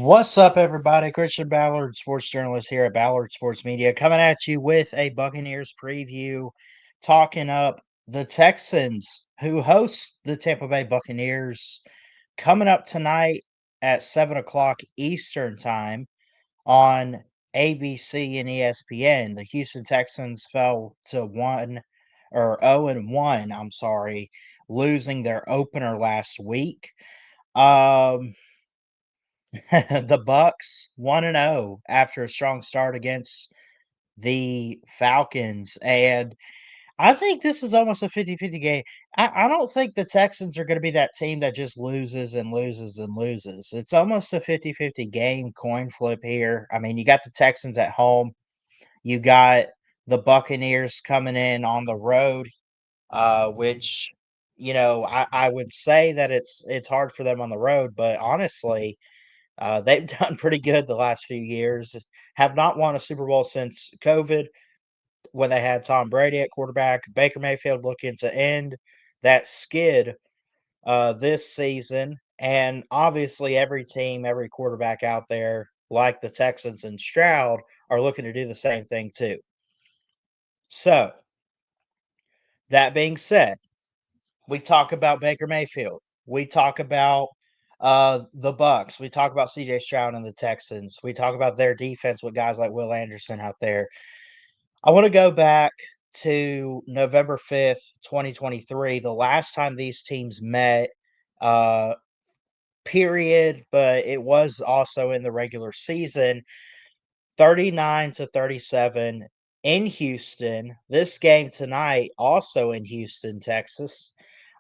What's up, everybody? Christian Ballard, sports journalist here at Ballard Sports Media, coming at you with a Buccaneers preview, talking up the Texans, who host the Tampa Bay Buccaneers, coming up tonight at 7 o'clock Eastern Time on ABC and ESPN. The Houston Texans fell to 0-1, I'm sorry, losing their opener last week. Um, the Bucs 1-0 after a strong start against the Falcons, and I think this is almost a 50-50 game. I don't think the Texans are gonna be that team that just loses and loses and loses. It's almost a 50-50 game, coin flip here. I mean, you got the Texans at home, you got the Buccaneers coming in on the road, which, I would say that it's hard for them on the road, but honestly, they've done pretty good the last few years. Have not won a Super Bowl since COVID when they had Tom Brady at quarterback. Baker Mayfield looking to end that skid this season. And obviously, every team, every quarterback out there, like the Texans and Stroud, are looking to do the same thing too. So, that being said, we talk about Baker Mayfield. We talk about the Bucs. We talk about CJ Stroud and the Texans. We talk about their defense with guys like Will Anderson out there. I want to go back to November 5th, 2023, the last time these teams met, uh, period, but it was also in the regular season, 39-37 in Houston. This game tonight, also in Houston, Texas.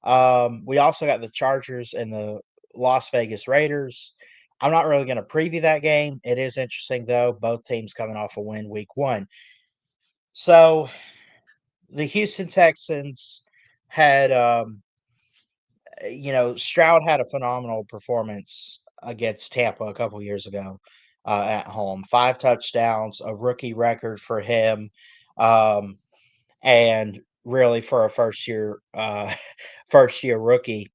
We also got the Chargers and the Las Vegas Raiders. I'm not really going to preview that game. It is interesting, though. Both teams coming off a win week one. So the Houston Texans had, Stroud had a phenomenal performance against Tampa a couple years ago at home. 5 touchdowns, a rookie record for him. Um, and really for a first year rookie,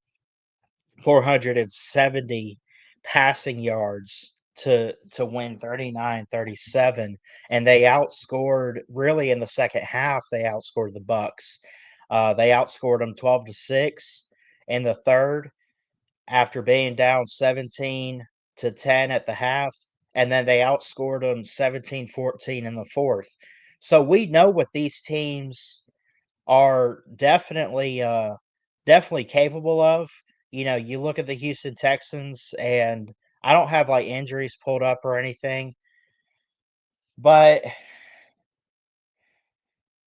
470 passing yards to win 39-37, and they outscored, really, in the second half, they outscored the Bucs. They outscored them 12-6 in the third after being down 17-10 at the half, and then they outscored them 17-14 in the fourth. So we know what these teams are definitely capable of. You look at the Houston Texans, and I don't have, like, injuries pulled up or anything, but,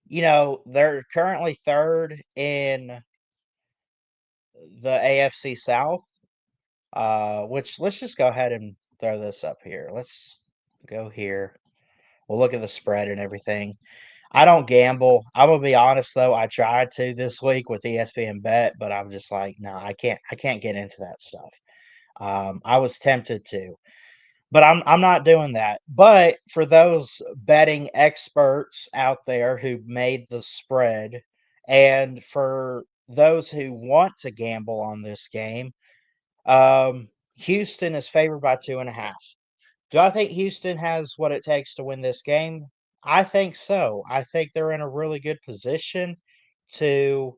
they're currently 3rd in the AFC South, which let's just go ahead and throw this up here. Let's go here. We'll look at the spread and everything. I don't gamble. I'm gonna be honest though. I tried to this week with ESPN Bet, but I'm just like, no, I can't get into that stuff. I was tempted to, but I'm not doing that. But for those betting experts out there who made the spread, and for those who want to gamble on this game, Houston is favored by 2.5. Do I think Houston has what it takes to win this game? I think so. I think they're in a really good position to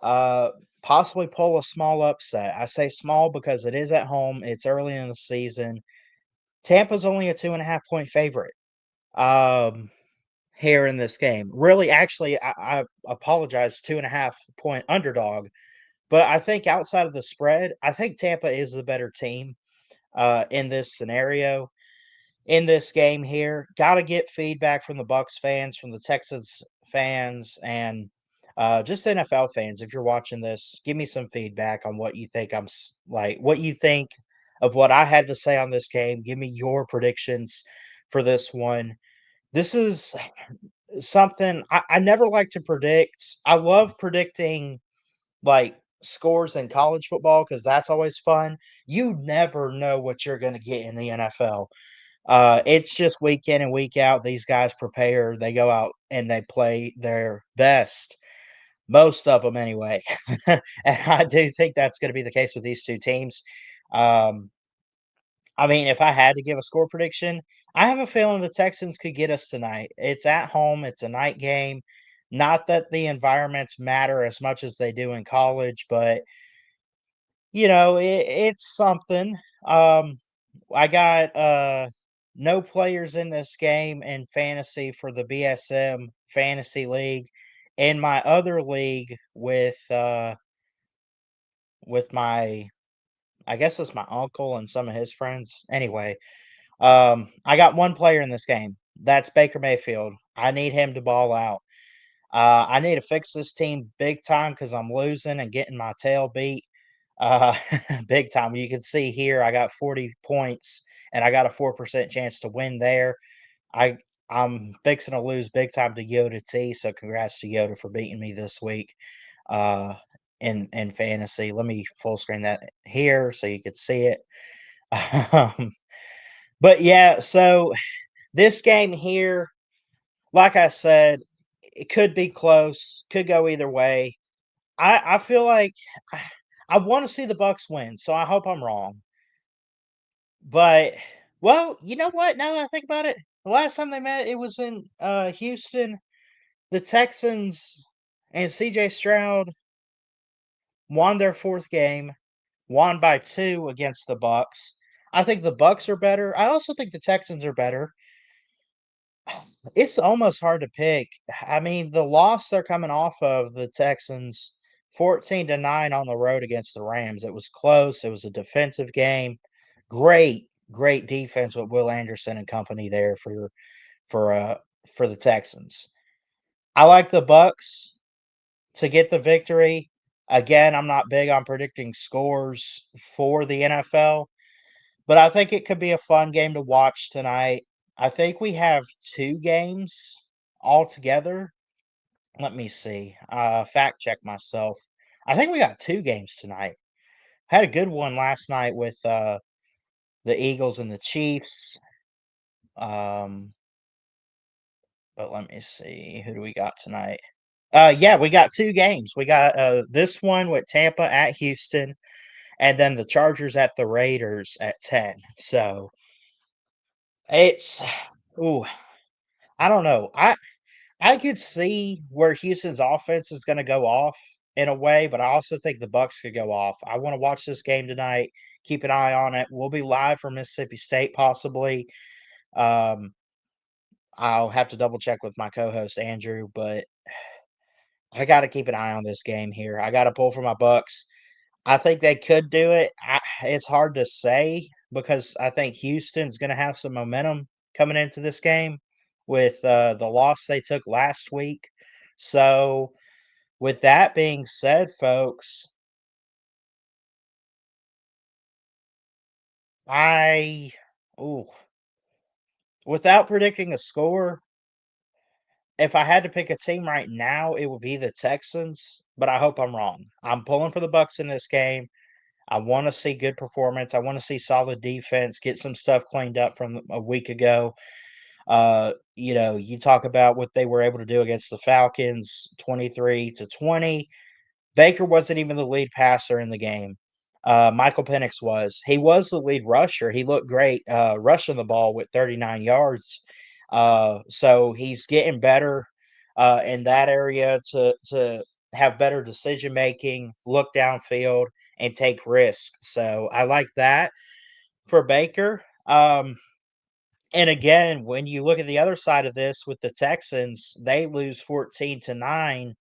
uh, possibly pull a small upset. I say small because it is at home. It's early in the season. Tampa's only a 2.5 point favorite um, here in this game. Really, actually, I apologize, 2.5 point underdog. But I think outside of the spread, I think Tampa is the better team in this scenario. In this game here. Got to get feedback from the Bucs fans, from the Texans fans, and just NFL fans. If you're watching this, give me some feedback on what you think what you think of what I had to say on this game. Give me your predictions for this one. This is something I never like to predict. I love predicting like scores in college football because that's always fun. You never know what you're going to get in the NFL. It's just week in and week out. These guys prepare. They go out and they play their best. Most of them, anyway. And I do think that's going to be the case with these two teams. Um, I mean, if I had to give a score prediction, I have a feeling the Texans could get us tonight. It's at home, it's a night game. Not that the environments matter as much as they do in college, but it's something. Um, I got no players in this game in fantasy for the BSM fantasy league. In my other league with my I guess it's my uncle and some of his friends. Anyway, I got one player in this game. That's Baker Mayfield. I need him to ball out. I need to fix this team big time because I'm losing and getting my tail beat. Uh, big time. You can see here I got 40 points and I got a 4% chance to win there. I I'm fixing to lose big time to Yoda T. So congrats to Yoda for beating me this week. Uh, in fantasy. Let me full screen that here so you could see it. Um, but yeah, so this game here, like I said, it could be close, could go either way. I feel like I want to see the Bucks win, so I hope I'm wrong. But well, you know what? Now that I think about it, the last time they met, it was in Houston. The Texans and CJ Stroud won their fourth game, won by 2 against the Bucks. I think the Bucks are better. I also think the Texans are better. It's almost hard to pick. I mean, the loss they're coming off of, the Texans, 14-9 on the road against the Rams. It was close. It was a defensive game. Great, great defense with Will Anderson and company there for uh for the Texans. I like the Bucks to get the victory. Again, I'm not big on predicting scores for the NFL, but I think it could be a fun game to watch tonight. I think we have 2 games altogether. Let me see. Fact check myself. I think we got 2 games tonight. Had a good one last night with the Eagles and the Chiefs. Um, but let me see. Who do we got tonight? Yeah, we got 2 games. We got this one with Tampa at Houston, and then the Chargers at the Raiders at 10. So it's ooh, I don't know. I could see where Houston's offense is gonna go off in a way, but I also think the Bucks could go off. I wanna watch this game tonight, keep an eye on it. We'll be live from Mississippi State possibly. Um, I'll have to double check with my co-host Andrew, but I gotta keep an eye on this game here. I gotta pull for my Bucks. I think they could do it. It's hard to say because I think Houston's gonna have some momentum coming into this game with, the loss they took last week. So, with that being said, folks, I ooh, without predicting a score, if I had to pick a team right now, it would be the Texans, but I hope I'm wrong. I'm pulling for the Bucks in this game. I wanna see good performance. I wanna see solid defense, get some stuff cleaned up from a week ago. You talk about what they were able to do against the Falcons, 23-20. Baker wasn't even the lead passer in the game. Michael Penix was. He was the lead rusher. He looked great rushing the ball with 39 yards. So he's getting better in that area to have better decision making, look downfield, and take risks. So I like that for Baker. And again, when you look at the other side of this with the Texans, they lose 14-9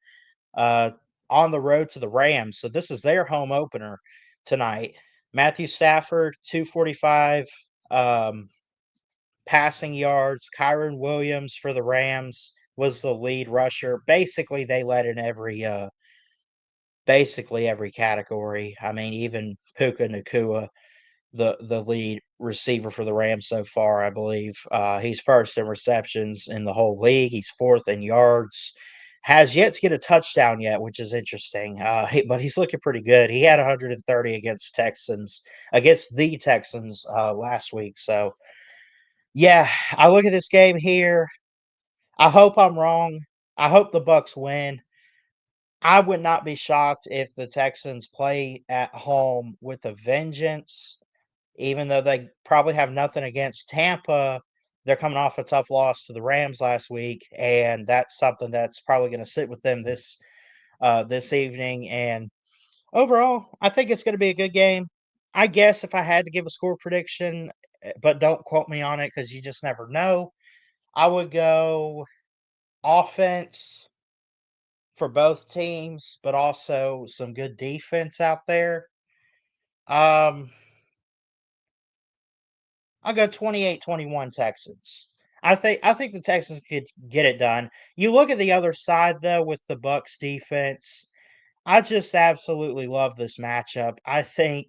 uh, on the road to the Rams. So this is their home opener tonight. Matthew Stafford, 245 um, passing yards. Kyron Williams for the Rams was the lead rusher. Basically, they led in every category. I mean, even Puka Nakua, the lead receiver for the Rams so far, I believe. He's first in receptions in the whole league. He's fourth in yards. Has yet to get a touchdown yet, which is interesting. But he's looking pretty good. He had 130 against the Texans last week. So yeah, I look at this game here. I hope I'm wrong. I hope the Bucks win. I would not be shocked if the Texans play at home with a vengeance. even though they probably have nothing against Tampa, they're coming off a tough loss to the Rams last week, and that's something that's probably going to sit with them this evening. And overall, I think it's going to be a good game. I guess if I had to give a score prediction, but don't quote me on it because you just never know, I would go offense for both teams, but also some good defense out there. Um, I'll go 28-21 Texans. I think the Texans could get it done. You look at the other side though with the Bucs defense. I just absolutely love this matchup. I think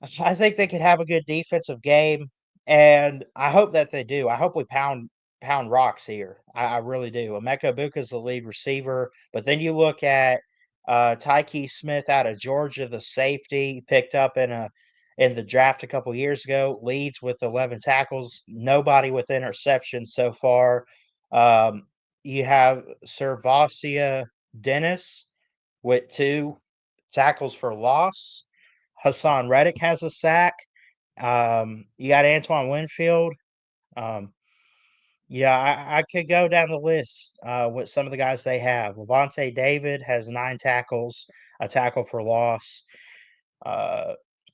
they could have a good defensive game, and I hope that they do. I hope we pound rocks here. I really do. Emeka Ibuka's the lead receiver, but then you look at Tyke Smith out of Georgia, the safety picked up in the draft a couple years ago, leads with 11 tackles, nobody with interception so far. Um, you have Servasia Dennis with 2 tackles for loss. Hassan Reddick has a sack. You got Antoine Winfield. Um, yeah, I could go down the list with some of the guys they have. Levante David has 9 tackles, a tackle for loss. Uh,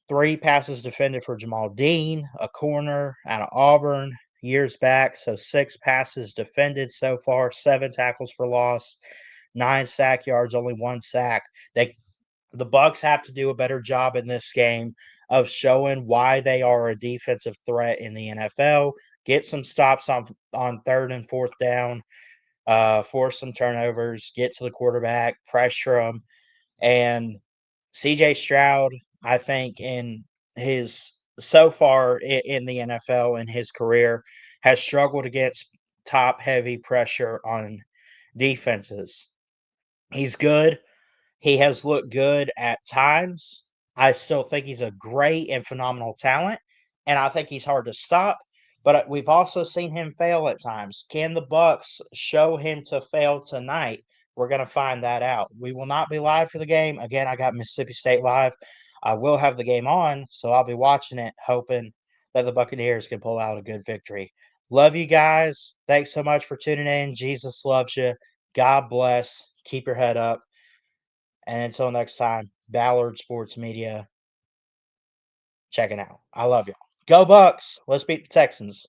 3 passes defended for Jamal Dean, a corner out of Auburn years back. So 6 passes defended so far, 7 tackles for loss, 9 sack yards, only 1 sack. The Bucs have to do a better job in this game of showing why they are a defensive threat in the NFL. Get some stops on third and fourth down, force some turnovers, get to the quarterback, pressure them, and CJ Stroud, I think, in his so far in the NFL in his career, has struggled against top heavy pressure on defenses. He's good. He has looked good at times. I still think he's a great and phenomenal talent, and I think he's hard to stop. But we've also seen him fail at times. Can the Bucs show him to fail tonight? We're going to find that out. We will not be live for the game. Again, I got Mississippi State live. I will have the game on, so I'll be watching it, hoping that the Buccaneers can pull out a good victory. Love you guys. Thanks so much for tuning in. Jesus loves you. God bless. Keep your head up. And until next time, Ballard Sports Media checking out. I love y'all. Go Bucks. Let's beat the Texans.